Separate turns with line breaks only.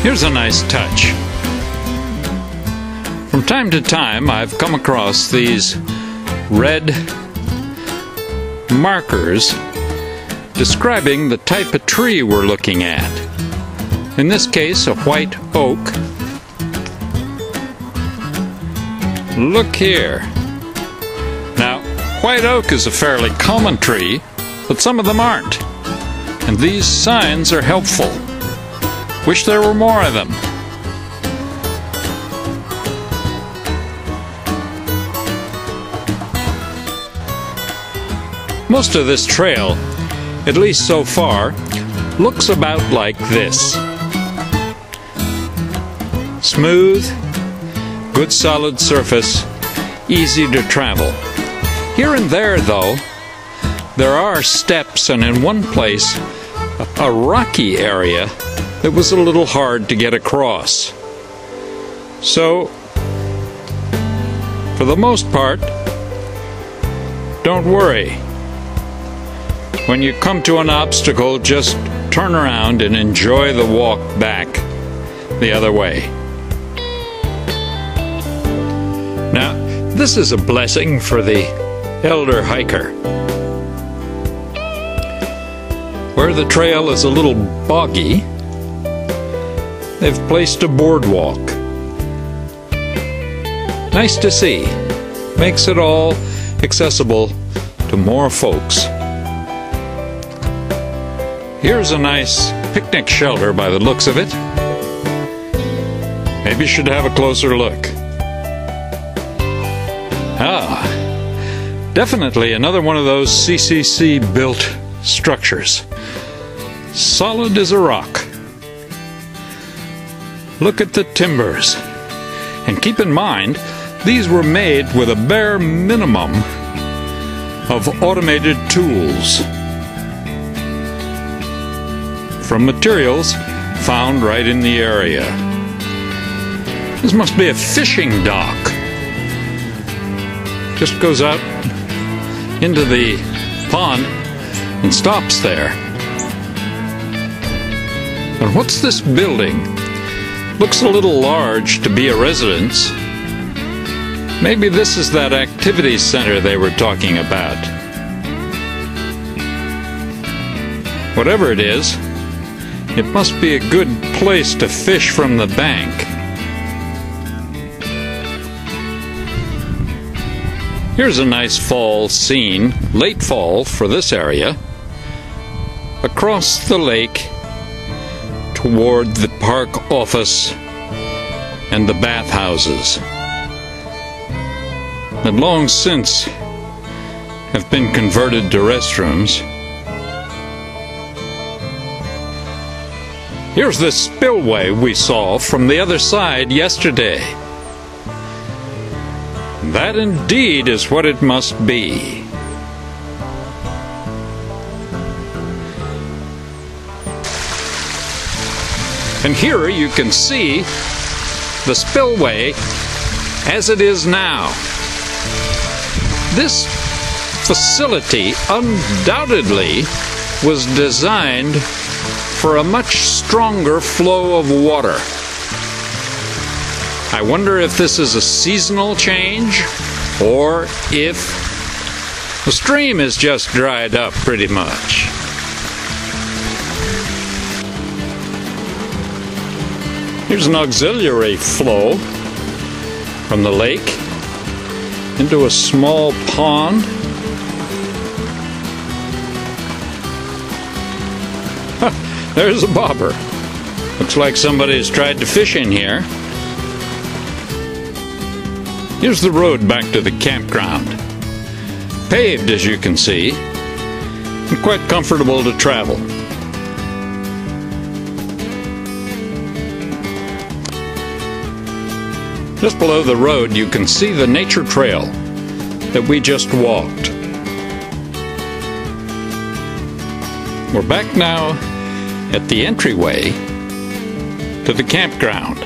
Here's a nice touch. From time to time, I've come across these red markers describing the type of tree we're looking at. In this case, a white oak. Look here. Now, white oak is a fairly common tree, but some of them aren't. And these signs are helpful. Wish there were more of them. Most of this trail, at least so far, looks about like this. Smooth, good solid surface, easy to travel. Here and there, though, there are steps, and in one place, a rocky area that was a little hard to get across. So, for the most part, don't worry. When you come to an obstacle, just turn around and enjoy the walk back the other way. Now, this is a blessing for the elder hiker. Where the trail is a little boggy, they've placed a boardwalk. Nice to see. Makes it all accessible to more folks. Here's a nice picnic shelter by the looks of it. Maybe you should have a closer look. Ah, definitely another one of those CCC built structures. Solid as a rock. Look at the timbers. And keep in mind, these were made with a bare minimum of automated tools from materials found right in the area. This must be a fishing dock. Just goes out into the pond and stops there. And what's this building? Looks a little large to be a residence. Maybe this is that activity center they were talking about. Whatever it is, it must be a good place to fish from the bank. Here's a nice fall scene, late fall for this area, across the lake toward the park office and the bathhouses that long since have been converted to restrooms. Here's the spillway we saw from the other side yesterday. That indeed is what it must be. And here you can see the spillway as it is now. This facility undoubtedly was designed for a much stronger flow of water. I wonder if this is a seasonal change or if the stream is just dried up pretty much. Here's an auxiliary flow from the lake into a small pond. There's a bobber. Looks like somebody's tried to fish in here. Here's the road back to the campground. Paved, as you can see, and quite comfortable to travel. Just below the road, you can see the nature trail that we just walked. We're back now at the entryway to the campground.